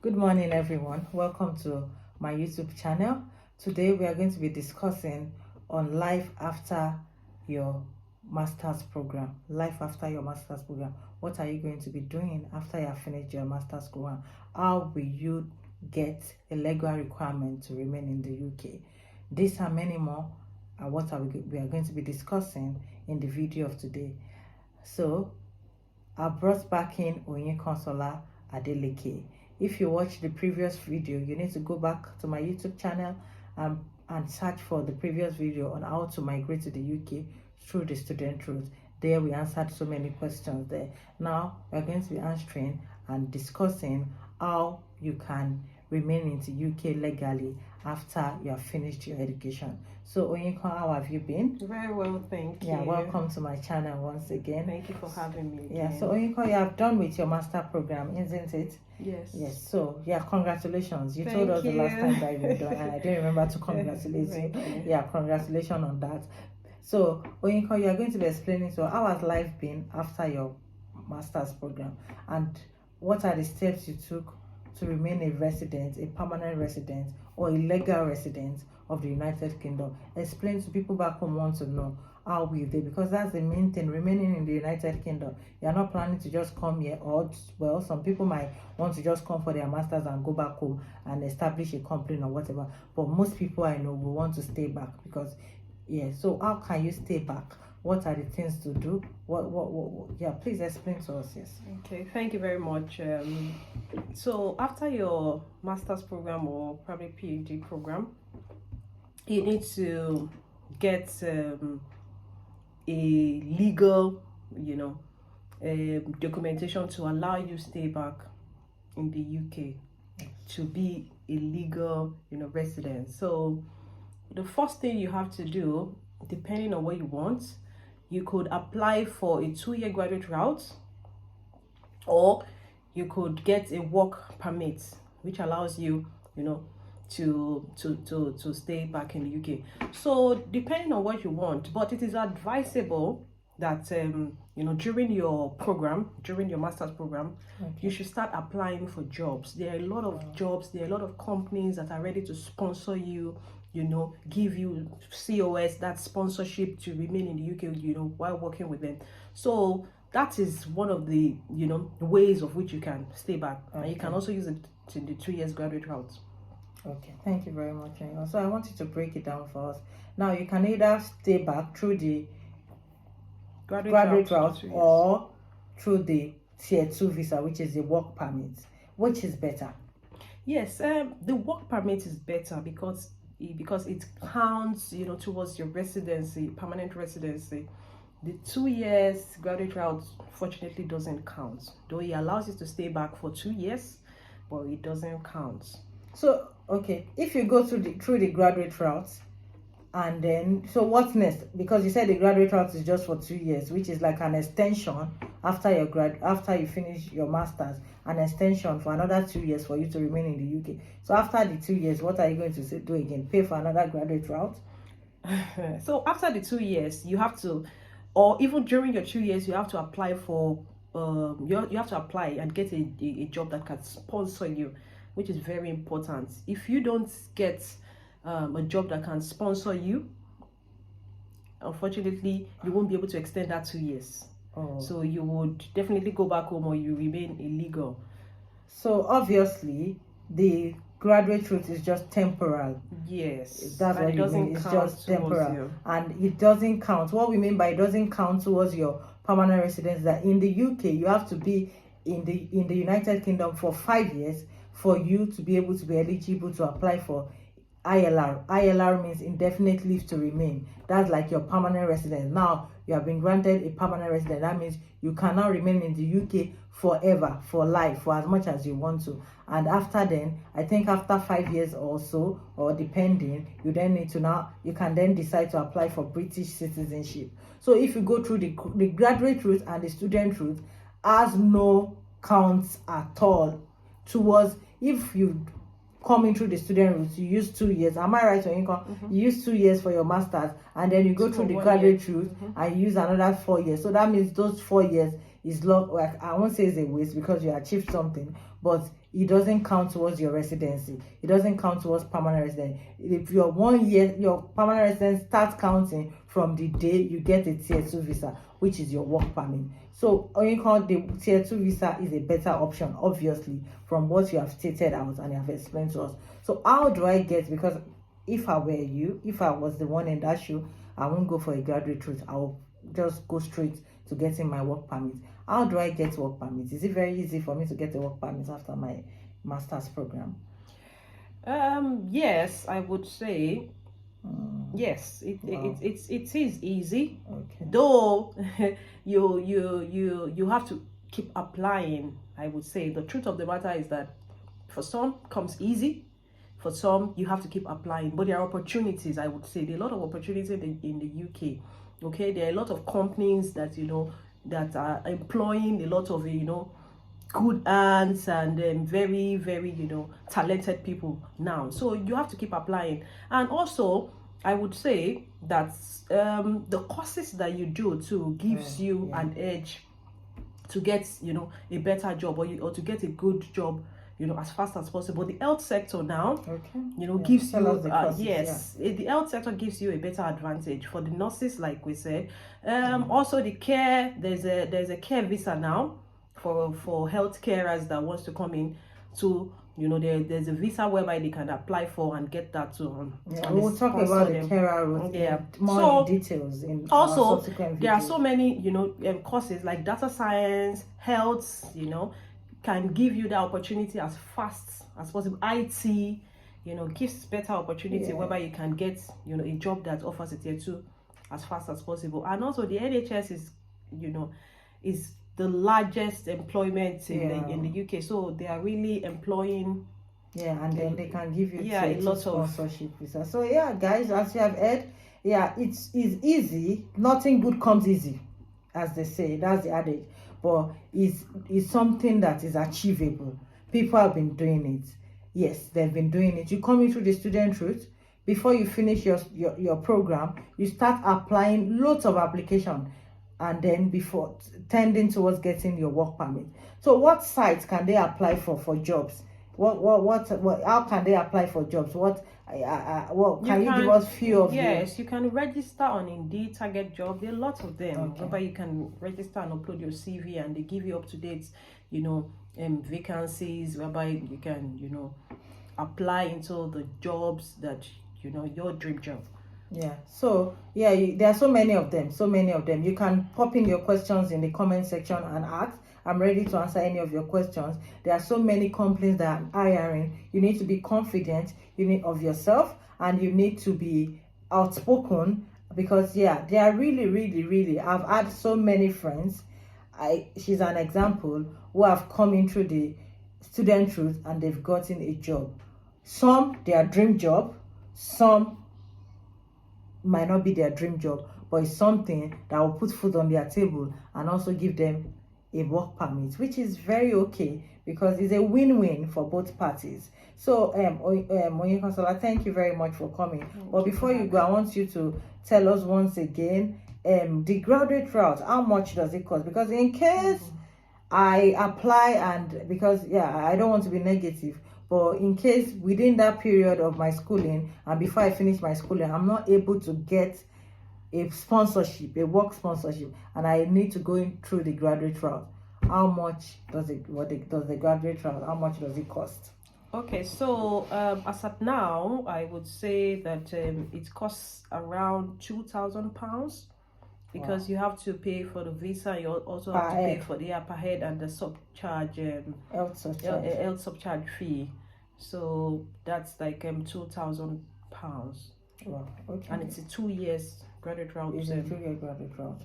Good morning, everyone. Welcome to my YouTube channel. Today we are going to be discussing on life after your master's program. Life after your master's program. What are you going to be doing after you have finished your master's program? How will you get a legal requirement to remain in the UK? These and many more are what we are going to be discussing in the video of today. So I brought back in Oyinkansola Adeleke. If you watched the previous video, you need to go back to my YouTube channel and search for the previous video on how to migrate to the UK through the student route. There we answered so many questions there. Now we're going to be answering and discussing how you can remain in the UK legally after you have finished your education. So Oyinkan, how have you been? Very well, thank you. Yeah, welcome to my channel once again. Thank you for having me again. Yeah, so Oyinkan, you have done with your master program, isn't it? Yes. Yes, so yeah, congratulations. You Thank told us the last you. time that you were done, and I didn't remember to congratulate you. Yeah, congratulations on that. So Oyinkan, you are going to be explaining to how has life been after your master's program, and what are the steps you took to remain a resident, a permanent resident, or a legal resident of the United Kingdom. Explain to people back home want to know how will they, because that's the main thing, remaining in the United Kingdom. You're not planning to just come here, or well, some people might want to just come for their masters and go back home and establish a company or whatever, but most people I know will want to stay back because yeah. So how can you stay back? What are the things to do? What yeah, please explain to us. Yes. Okay, thank you very much. So after your master's program or probably PhD program, you need to get a legal, documentation to allow you stay back in the UK to be a legal, resident. So the first thing you have to do, depending on what you want, you could apply for a 2-year graduate route, or you could get a work permit, which allows you, to stay back in the UK. So depending on what you want, but it is advisable that during your program, during your master's program, you should start applying for jobs. There are a lot of jobs, there are a lot of companies that are ready to sponsor you, give you COS, that sponsorship to remain in the UK, while working with them. So that is one of the ways of which you can stay back. And you can also use it to the 2 years graduate route. Okay, thank you very much. So I want you to break it down for us. Now you can either stay back through the graduate route or through the tier 2 visa, which is the work permit. Which is better? Yes, the work permit is better because it counts, towards your residency, permanent residency. The 2 years graduate route fortunately doesn't count, though it allows you to stay back for 2 years, but it doesn't count. So okay, if you go through the graduate route, and then so what's next? Because you said the graduate route is just for 2 years, which is like an extension after you finish your masters, an extension for another 2 years for you to remain in the UK. So after the 2 years, what are you going to do again? Pay for another graduate route? So after the 2 years, you have to, or even during your 2 years, you have to apply for you have to apply and get a job that can sponsor you, which is very important. If you don't get a job that can sponsor you, unfortunately you won't be able to extend that 2 years. So you would definitely go back home, or you remain illegal. So obviously the graduate route is just temporal. Yes, that's what you mean. It's just temporal, and it doesn't count. What we mean by it doesn't count towards your permanent residence, that in the UK you have to be in the United Kingdom for 5 years for you to be able to be eligible to apply for ILR. ILR means indefinite leave to remain. That's like your permanent residence. Now you have been granted a permanent residence. That means you cannot remain in the UK forever, for life, for as much as you want to. And after then, I think after 5 years or so, or depending, you then need to you can then decide to apply for British citizenship. So if you go through the graduate route and the student route, has no counts at all towards, if you coming through the student route, you use 2 years. Am I right, Oyinkan? You use 2 years for your masters, and then you go through the graduate route and you use another 4 years. So that means those 4 years is like I won't say it's a waste because you achieved something, but it doesn't count towards your residency. It doesn't count towards permanent residence. If your 1 year, your permanent residence starts counting from the day you get a tier 2 visa, which is your work permit. So the tier 2 visa is a better option, obviously, from what you have stated out and you have explained to us. So how do I get, because if I were you, if I was the one in that shoe, I won't go for a graduate route. I will just go straight to getting my work permit. How do I get work permit? Is it very easy for me to get a work permit after my master's program? Yes, I would say yes. It is easy. Okay. Though you have to keep applying. I would say the truth of the matter is that for some comes easy, for some you have to keep applying. But there are opportunities. I would say there are a lot of opportunities in the UK. Okay, there are a lot of companies that that are employing a lot of good hands and very talented people now. So you have to keep applying. And also I would say that the courses that you do too gives you an edge to get a better job, or to get a good job as fast as possible. The health sector now gives you the health sector gives you a better advantage for the nurses, like we said. Also the care, there's a care visa now for health carers that wants to come in to there's a visa whereby they can apply for and get that too. We'll talk about the carer route more in details in also our subsequent videos. There are so many courses like data science, health, can give you the opportunity as fast as possible. IT gives better opportunity whereby you can get a job that offers a tier 2 as fast as possible. And also the NHS is the largest employment in the UK, so they are really employing and then they can give you a lot of sponsorship visa. So guys, as you have heard, it's easy. Nothing good comes easy, as they say. That's the adage. But it's something that is achievable. People have been doing it. Yes, they've been doing it. You come into the student route. Before you finish your program, you start applying loads of application, and then before tending towards getting your work permit. So what sites can they apply for jobs? What how can they apply for jobs? What can you give us few of Yes, you can register on Indeed, Target Job. There are lots of them. Whereby you can register and upload your CV, and they give you up to date vacancies whereby you can apply into the jobs that your dream job. So there are so many of them. You can pop in your questions in the comment section and ask. I'm ready to answer any of your questions. There are so many companies that are hiring. You need to be confident of yourself, and you need to be outspoken, because they are really I've had so many friends. She's an example, who have come into the student route and they've gotten a job. Some their dream job, some might not be their dream job, but it's something that will put food on their table and also give them a work permit, which is very okay, because it's a win-win for both parties. So Moyinkansola, thank you very much for coming. But before you go, I want you to tell us once again the graduate route, how much does it cost? Because in case I apply, and because I don't want to be negative, but in case within that period of my schooling and before I finish my schooling, I'm not able to get a sponsorship, a work sponsorship, and I need to go in through the graduate route, how much does the graduate route, how much does it cost? Okay, so as of now, I would say that it costs around £2,000, because you have to pay for the visa. You also have to pay for the per head and the subcharge, health subcharge fee. So that's like £2,000. Wow, okay. And it's a 2 years graduate route. It's a 2-year graduate route.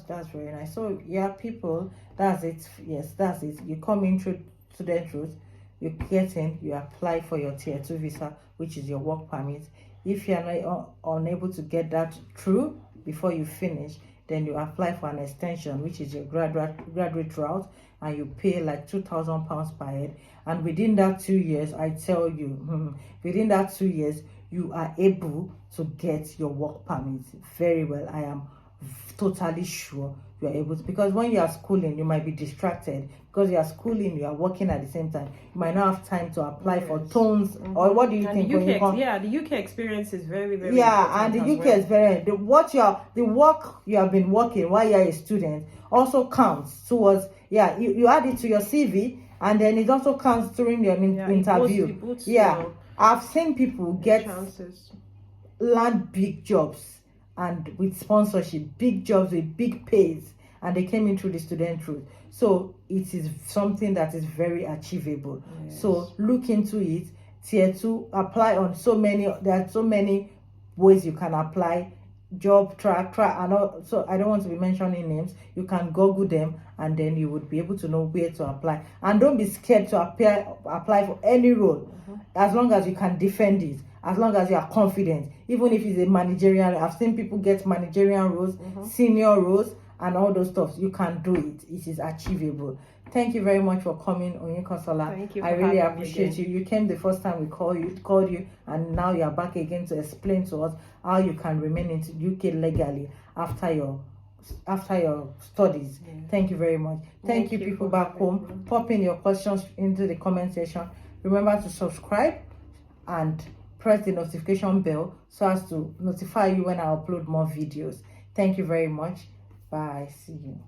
That's very nice. So people, that's it. Yes, that's it. You come in through student route, you get in, you apply for your tier 2 visa, which is your work permit. If you are not unable to get that through before you finish, then you apply for an extension, which is your graduate route, and you pay like £2,000 per head. And within that 2 years, I tell you, within that 2 years, you are able to get your work permit. Very well. I am totally sure you are able to, because when you are schooling you might be distracted, because you are schooling, you are working at the same time, you might not have time to apply for tones. Or what do you think? The UK experience is very, very and the UK is very, the work you have been working while you're a student also counts towards, you add it to your CV, and then it also counts during your interview. It boosts I've seen people get chances, land big jobs and with sponsorship, big jobs with big pays, and they came in through the student route. So it is something that is very achievable. Yes. So look into it. Tier 2, apply on there are so many ways you can apply. Job track, and so I don't want to be mentioning names. You can Google them, and then you would be able to know where to apply. And don't be scared to apply for any role, as long as you can defend it, as long as you are confident. Even if it's a managerial, I've seen people get managerial roles, senior roles, and all those stuff. You can do it. It is achievable. Thank you very much for coming, Oyinkansola. Thank you. I really appreciate you. You came the first time we called you, and now you are back again to explain to us how you can remain in UK legally after your studies. Yeah. Thank you very much. Thank you people back home. Pop in your questions into the comment section. Remember to subscribe and press the notification bell so as to notify you when I upload more videos. Thank you very much. Bye. See you.